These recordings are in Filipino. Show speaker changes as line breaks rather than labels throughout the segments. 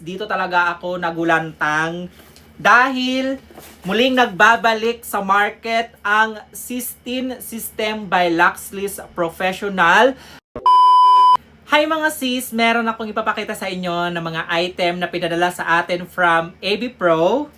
dito talaga ako nagulantang dahil muling nagbabalik sa market ang Cystine System by Luxlys Professional. Hi mga sis, meron akong ipapakita sa inyo ng mga item na pinadala sa atin from AB Pro.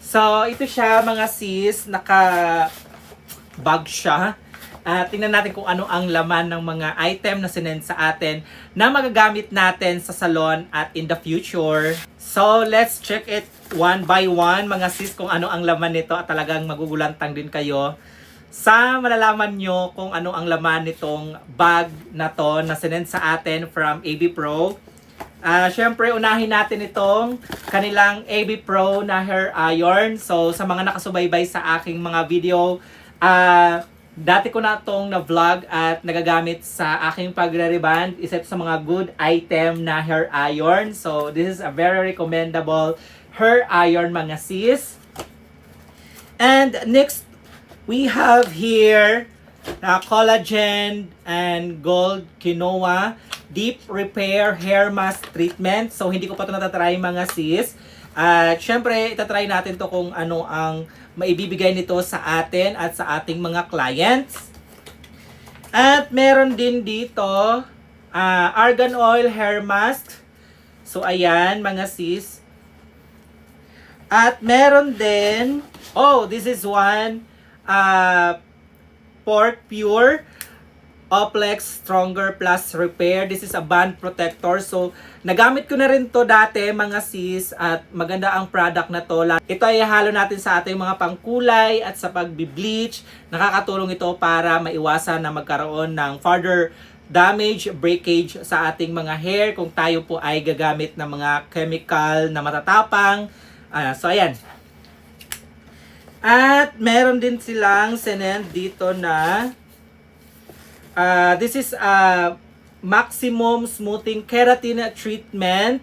So, ito siya mga sis, naka-bag siya. Tingnan natin kung ano ang laman ng mga item na sinend sa atin na magagamit natin sa salon at in the future. So, let's check it one by one mga sis kung ano ang laman nito at talagang magugulantang din kayo sa malalaman nyo kung ano ang laman nitong bag na to na sinend sa atin from AB Pro. Syempre, unahin natin itong kanilang AB Pro na hair iron. So, sa mga nakasubaybay sa aking mga video, dati ko na itong na-vlog at nagagamit sa aking pagre-reband. Isa ito sa mga good item na hair iron. So, this is a very recommendable hair iron mga sis. And next, we have here collagen and gold quinoa deep repair hair mask treatment. So, hindi ko pa ito natatry mga sis. At syempre, itatry natin to kung ano ang maibibigay nito sa atin at sa ating mga clients. At meron din dito argan oil hair mask. So, ayan mga sis. At meron din, this is one Pork Pure Oplex Stronger Plus Repair. This is a band protector. So, nagamit ko na rin to dati mga sis at maganda ang product na to. Ito ay halo natin sa ating mga pangkulay at sa pagbi-bleach. Nakakatulong ito para maiwasan na magkaroon ng further damage, breakage sa ating mga hair kung tayo po ay gagamit ng mga chemical na matatapang. So, ayan. At meron din silang sinend dito na this is a maximum smoothing keratin treatment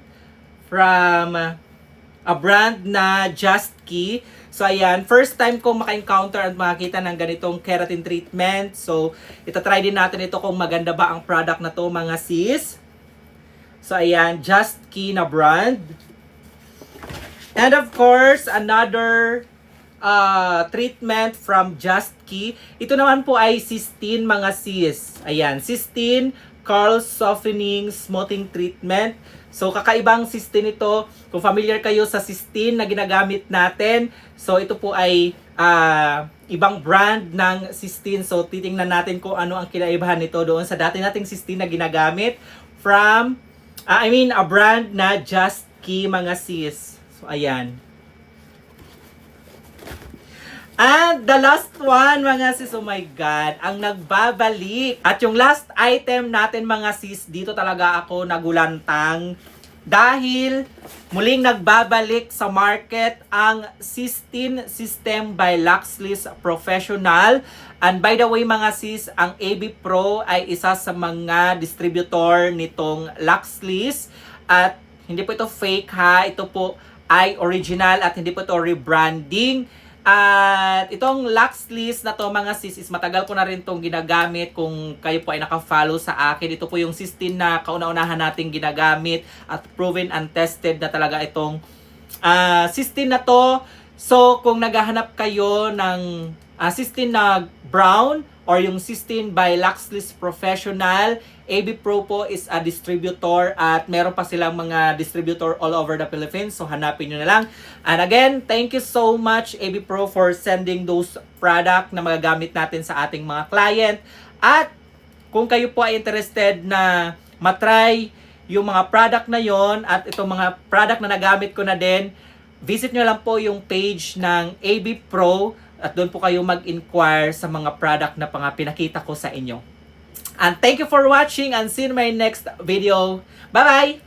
from a brand na Just Key. So ayan, first time kong maka-encounter at makakita ng ganitong keratin treatment. So itatry din natin ito kung maganda ba ang product na to mga sis. So ayan, Just Key na brand. And of course, another treatment from Just Key. Ito naman po ay Cystine mga sis. Ayan, Cystine Curl Softening Smoothing Treatment. So, kakaibang Cystine ito. Kung familiar kayo sa Cystine na ginagamit natin, so ito po ay ibang brand ng Cystine. So, titingnan natin kung ano ang kinaibahan nito doon sa dati nating Cystine na ginagamit from, a brand na Just Key mga sis. So, ayan. And the last one, mga sis, oh my God, ang nagbabalik. At yung last item natin, mga sis, dito talaga ako nagulantang dahil muling nagbabalik sa market ang Cystine System by Luxlys Professional. And by the way, mga sis, ang AB Pro ay isa sa mga distributor nitong Luxlys. At hindi po ito fake ha, ito po ay original at hindi po ito rebranding. At itong Luxlys na to mga sis is matagal ko na rin itong ginagamit. Kung kayo po ay naka-follow sa akin, ito po yung Cystine na kauna-unahan nating ginagamit at proven and tested na talaga itong Cystine na to. So kung naghahanap kayo ng Cystine na brown or yung Cystine by Luxlys Professional, AB Pro po is a distributor at meron pa silang mga distributor all over the Philippines. So hanapin nyo na lang. And again, thank you so much AB Pro for sending those product na magagamit natin sa ating mga client. At kung kayo po ay interested na matry yung mga product na yon at itong mga product na nagamit ko na din, visit nyo lang po yung page ng AB Pro at doon po kayo mag-inquire sa mga product na pinakita ko sa inyo. And thank you for watching and see you in my next video. Bye-bye!